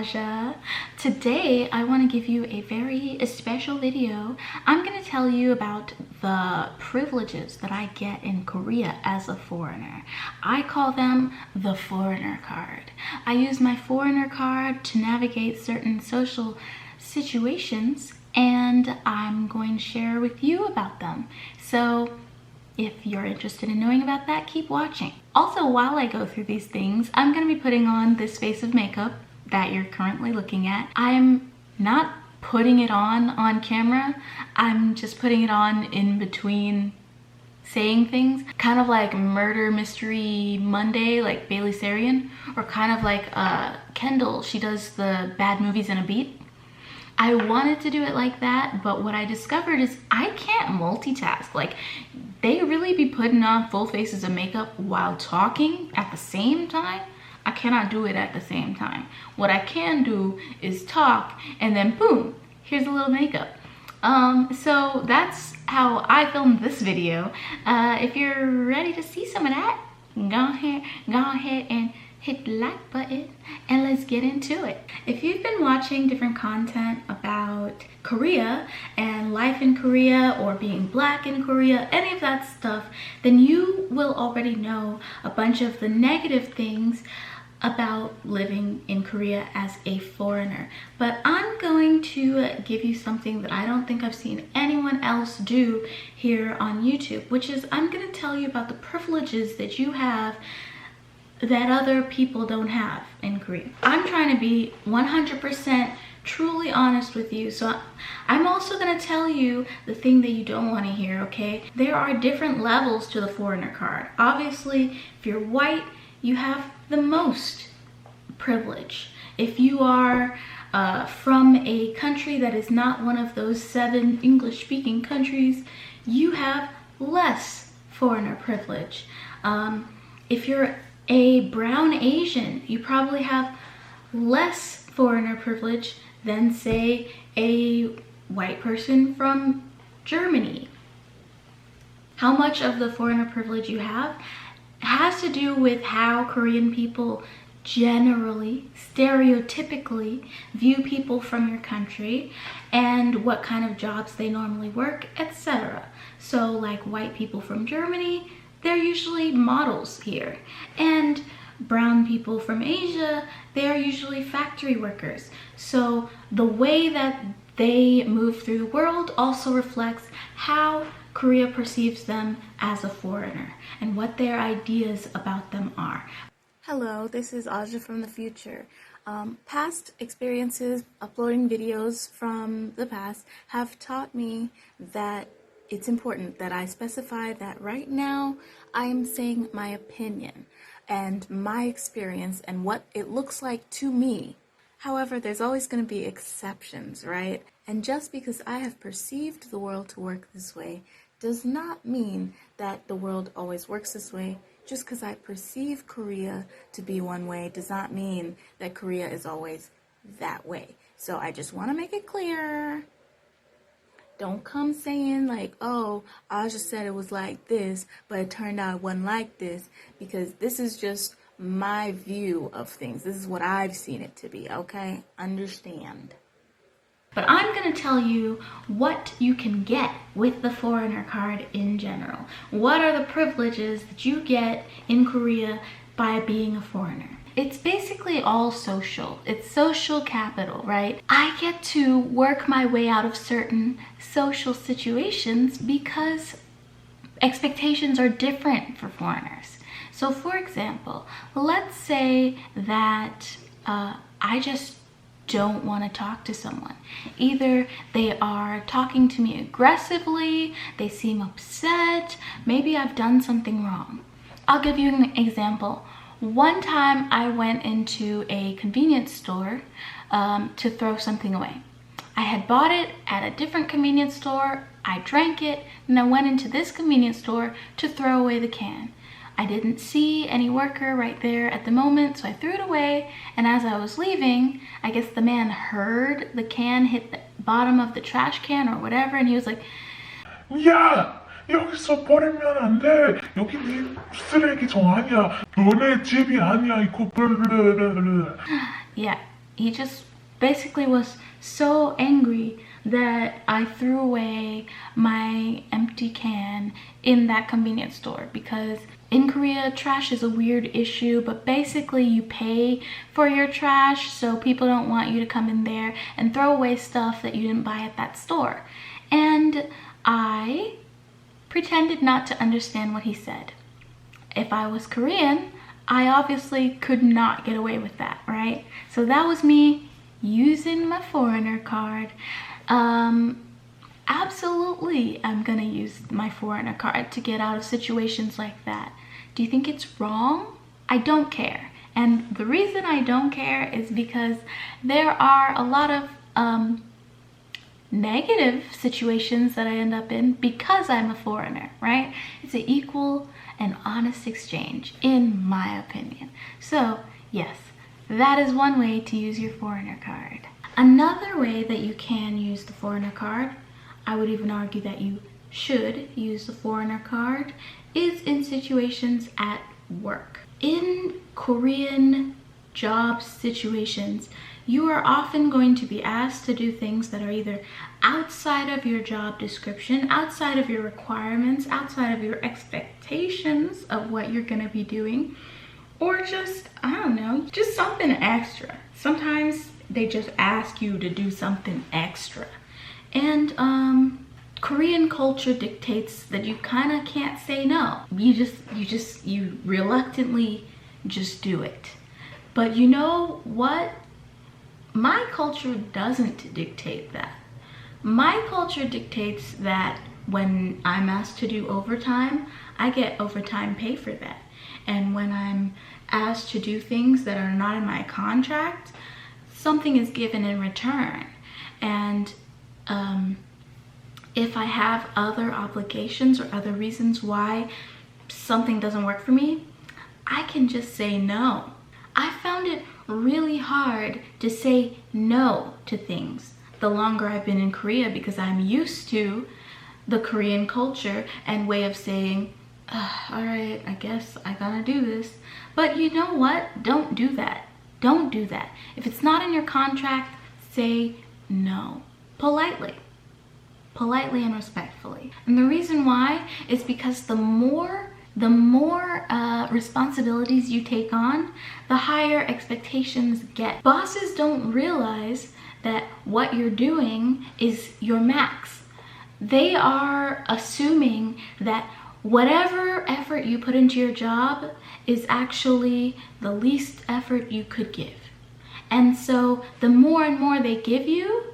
Aja. Today I want to give you a very special video. I'm going to tell you about the privileges that I get in Korea as a foreigner. I call them the foreigner card. I use my foreigner card to navigate certain social situations, and I'm going to share with you about them. So if you're interested in knowing about that, keep watching. Also, while I go through these things, I'm going to be putting on this face of makeup that you're currently looking at. I'm not putting it on camera. I'm just putting it on in between saying things. Kind of like Murder Mystery Monday, like Bailey Sarian, or kind of like Kendall. She does the bad movies in a beat. I wanted to do it like that, but what I discovered is I can't multitask. Like, they really be putting on full faces of makeup while talking at the same time. I cannot do it at the same time. What I can do is talk and then boom, here's a little makeup. So that's how I filmed this video. If you're ready to see some of that, go ahead and hit the like button and let's get into it. If you've been watching different content about Korea and life in Korea or being black in Korea, any of that stuff, then you will already know a bunch of the negative things about living in Korea as a foreigner. But I'm going to give you something that I don't think I've seen anyone else do here on YouTube, which is I'm going to tell you about the privileges that you have that other people don't have in Korea. I'm trying to be 100% truly honest with you, so I'm also going to tell you the thing that you don't want to hear, okay? There are different levels to the foreigner card. Obviously, if you're white, you have the most privilege. If you are from a country that is not one of those 7 English-speaking countries, you have less foreigner privilege. If you're a brown Asian, you probably have less foreigner privilege than, say, a white person from Germany. How much of the foreigner privilege you have has to do with how Korean people generally, stereotypically view people from your country and what kind of jobs they normally work, etc. So like white people from Germany, they're usually models here, and brown people from Asia, they are usually factory workers. So the way that they move through the world also reflects how Korea perceives them as a foreigner and what their ideas about them are. Hello, this is Aja from the future. Past experiences uploading videos from the past have taught me that it's important that I specify that right now I'm saying my opinion and my experience and what it looks like to me. However, there's always going to be exceptions, right? And just because I have perceived the world to work this way does not mean that the world always works this way. Just because I perceive Korea to be one way does not mean that Korea is always that way. So I just want to make it clear. Don't come saying like, oh, I just said it was like this, but it turned out it wasn't like this, because this is just my view of things. This is what I've seen it to be, okay? Understand. But I'm going to tell you what you can get with the foreigner card in general. What are the privileges that you get in Korea by being a foreigner? It's basically all social. It's social capital, right? I get to work my way out of certain social situations because expectations are different for foreigners. So for example, let's say that I just don't want to talk to someone. Either they are talking to me aggressively, they seem upset, maybe I've done something wrong. I'll give you an example. One time I went into a convenience store to throw something away. I had bought it at a different convenience store, I drank it, and I went into this convenience store to throw away the can. I didn't see any worker right there at the moment, so I threw it away, and as I was leaving, I guess the man heard the can hit the bottom of the trash can or whatever, and he was like, 야! 여기서 버리면 안 돼. 여기 네 쓰레기통 아니야. 너네 집이 아니야. 이거. yeah, he just basically was so angry that I threw away my empty can in that convenience store, because in Korea, trash is a weird issue, but basically you pay for your trash, so people don't want you to come in there and throw away stuff that you didn't buy at that store. And I pretended not to understand what he said. If I was Korean, I obviously could not get away with that, right? So that was me using my foreigner card. Absolutely, I'm gonna use my foreigner card to get out of situations like that. Do you think it's wrong? I don't care. And the reason I don't care is because there are a lot of negative situations that I end up in because I'm a foreigner, right? It's an equal and honest exchange, in my opinion. So yes, that is one way to use your foreigner card. Another way that you can use the foreigner card, I would even argue that you should use the foreigner card, is in situations at work. In Korean job situations, you are often going to be asked to do things that are either outside of your job description, outside of your requirements, outside of your expectations of what you're going to be doing, or just, I don't know, just something extra. Sometimes they just ask you to do something extra. And Korean culture dictates that you kind of can't say no. You reluctantly just do it. But you know what? My culture doesn't dictate that. My culture dictates that when I'm asked to do overtime, I get overtime pay for that. And when I'm asked to do things that are not in my contract, something is given in return. And if I have other obligations or other reasons why something doesn't work for me, I can just say no. I found it really hard to say no to things the longer I've been in Korea, because I'm used to the Korean culture and way of saying, all right, I guess I gotta do this. But you know what? Don't do that. Don't do that. If it's not in your contract, say no. Politely and respectfully. And the reason why is because the more responsibilities you take on, the higher expectations get. Bosses don't realize that what you're doing is your max. They are assuming that whatever effort you put into your job is actually the least effort you could give. And so the more and more they give you,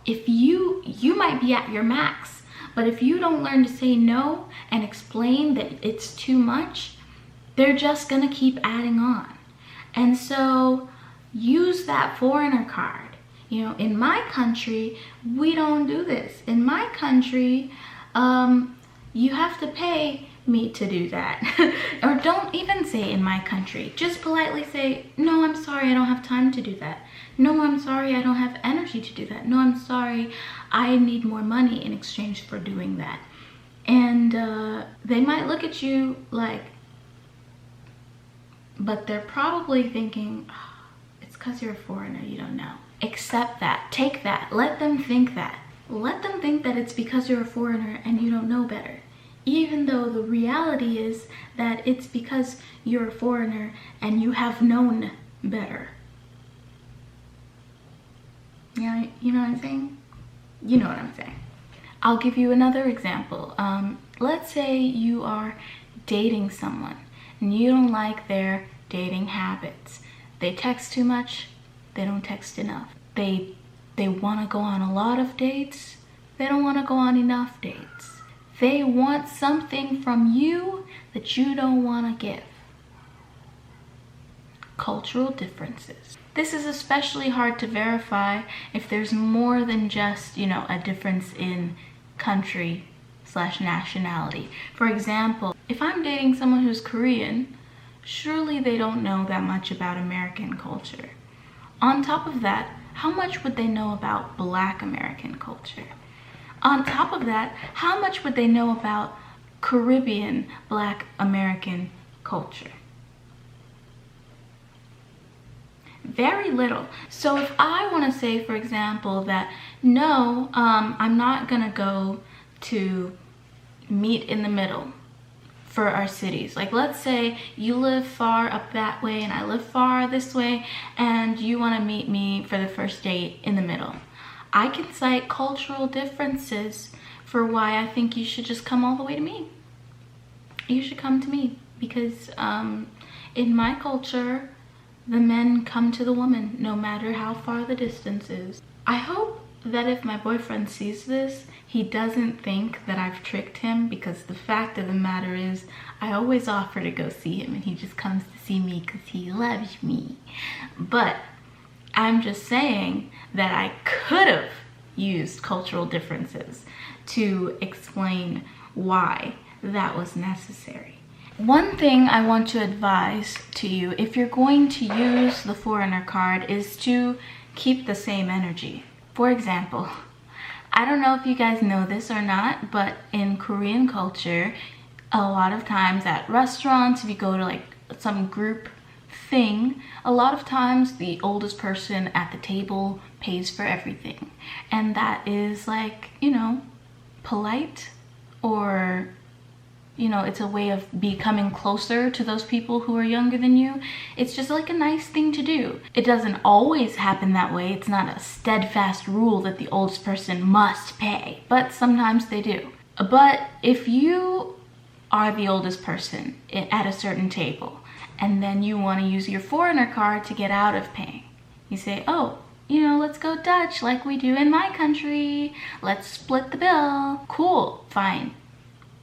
if you might be at your max, but if you don't learn to say no and explain that it's too much, they're just gonna keep adding on. And so use that foreigner card. You know, in my country, we don't do this. In my country, you have to pay me to do that. Or don't even say in my country. Just politely say, no, I'm sorry, I don't have time to do that. No, I'm sorry, I don't have energy to do that. No, I'm sorry, I need more money in exchange for doing that. And they might look at you like, but they're probably thinking, oh, it's because you're a foreigner, you don't know. Accept that, take that, let them think that. Let them think that it's because you're a foreigner and you don't know better. Even though the reality is that it's because you're a foreigner and you have known better. Yeah, you know what I'm saying? You know what I'm saying. I'll give you another example. Let's say you are dating someone and you don't like their dating habits. They text too much, they don't text enough. They want to go on a lot of dates, they don't want to go on enough dates. They want something from you that you don't want to give. Cultural differences. This is especially hard to verify if there's more than just, a difference in country/nationality. For example, if I'm dating someone who's Korean, surely they don't know that much about American culture. On top of that, how much would they know about Black American culture? On top of that, how much would they know about Caribbean Black American culture? Very little. So if I want to say, for example, that no, I'm not gonna go to meet in the middle for our cities. Like, let's say you live far up that way and I live far this way, and you want to meet me for the first date in the middle. I can cite cultural differences for why I think you should just come all the way to me. You should come to me because in my culture, the men come to the woman no matter how far the distance is. I hope that if my boyfriend sees this, he doesn't think that I've tricked him, because the fact of the matter is I always offer to go see him and he just comes to see me because he loves me. But I'm just saying that I could have used cultural differences to explain why that was necessary. One thing I want to advise to you, if you're going to use the foreigner card, is to keep the same energy. For example, I don't know if you guys know this or not, but in Korean culture, a lot of times at restaurants, if you go to like some group thing, a lot of times the oldest person at the table pays for everything. And that is like, you know, polite, or you know, it's a way of becoming closer to those people who are younger than you. It's just like a nice thing to do. It doesn't always happen that way. It's not a steadfast rule that the oldest person must pay, but sometimes they do. But if you are the oldest person at a certain table, and then you want to use your foreigner card to get out of paying, you say, oh, you know, let's go Dutch like we do in my country. Let's split the bill. Cool, fine,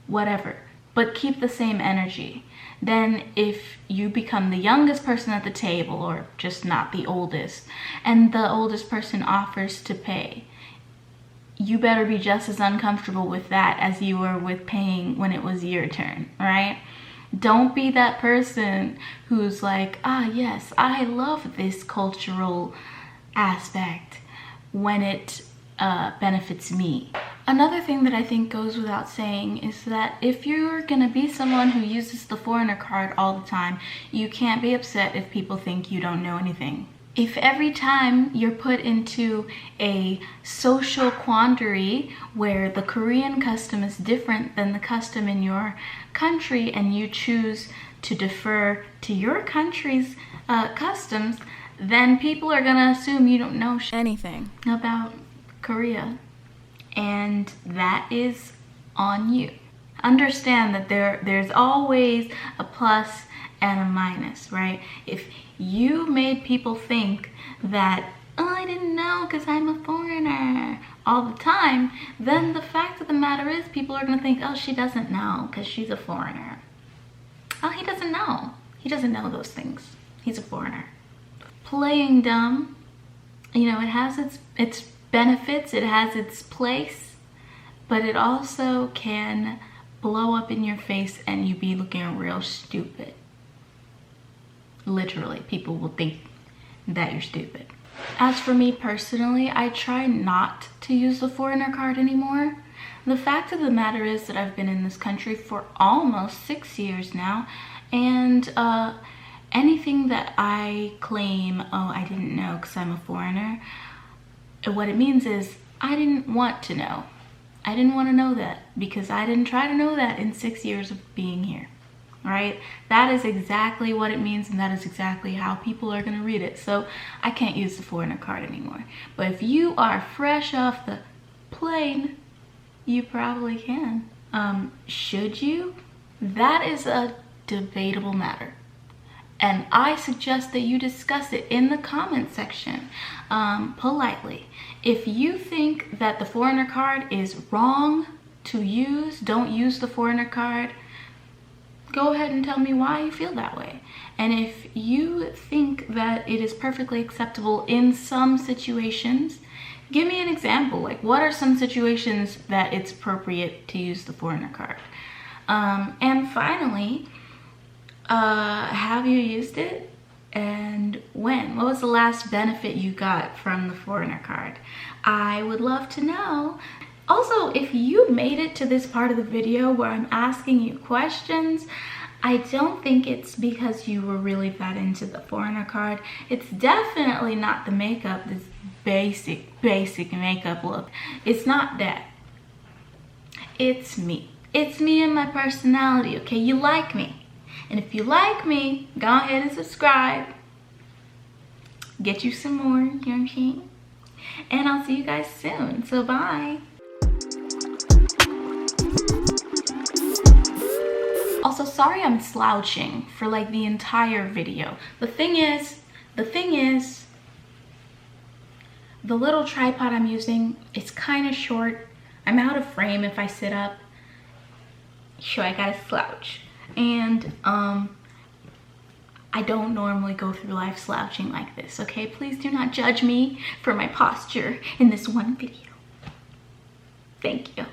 whatever. But keep the same energy. Then if you become the youngest person at the table, or just not the oldest, and the oldest person offers to pay, you better be just as uncomfortable with that as you were with paying when it was your turn, right? Don't be that person who's like, ah, yes, I love this cultural aspect when it benefits me. Another thing that I think goes without saying is that if you're gonna be someone who uses the foreigner card all the time, you can't be upset if people think you don't know anything. If every time you're put into a social quandary where the Korean custom is different than the custom in your country, and you choose to defer to your country's customs, then people are gonna assume you don't know anything about Korea. And that is on you. Understand that there's always a plus and a minus, right? If you made people think that, oh, I didn't know because I'm a foreigner all the time, then the fact of the matter is people are gonna think, oh, she doesn't know because she's a foreigner. Oh, he doesn't know. He doesn't know those things. He's a foreigner. Playing dumb, you know, it has its benefits, it has its place, but it also can blow up in your face and you be looking real stupid. Literally, people will think that you're stupid. As for me personally, I try not to use the foreigner card anymore. The fact of the matter is that I've been in this country for almost 6 years now, and anything that I claim, oh, I didn't know because I'm a foreigner, what it means is I didn't want to know. I didn't want to know that because I didn't try to know that in 6 years of being here, right? That is exactly what it means, and that is exactly how people are going to read it. So I can't use the foreigner card anymore. But if you are fresh off the plane, you probably can. Should you? That is a debatable matter. And I suggest that you discuss it in the comment section politely. If you think that the foreigner card is wrong to use, don't use the foreigner card, go ahead and tell me why you feel that way. And if you think that it is perfectly acceptable in some situations, give me an example. Like, what are some situations that it's appropriate to use the foreigner card? And finally, have you used it, and when? What was the last benefit you got from the foreigner card? I would love to know. Also, if you made it to this part of the video where I'm asking you questions, I don't think it's because you were really that into the foreigner card. It's definitely not the makeup, this basic makeup look. It's not that. It's me. It's me and my personality, okay? You like me. And if you like me, go ahead and subscribe. Get you some more, you know what I'm saying? And I'll see you guys soon. So bye. Also, sorry I'm slouching for like the entire video. The thing is, the little tripod I'm using is kind of short. I'm out of frame if I sit up. So I gotta slouch. And I don't normally go through life slouching like this, okay? Please do not judge me for my posture in this one video. Thank you.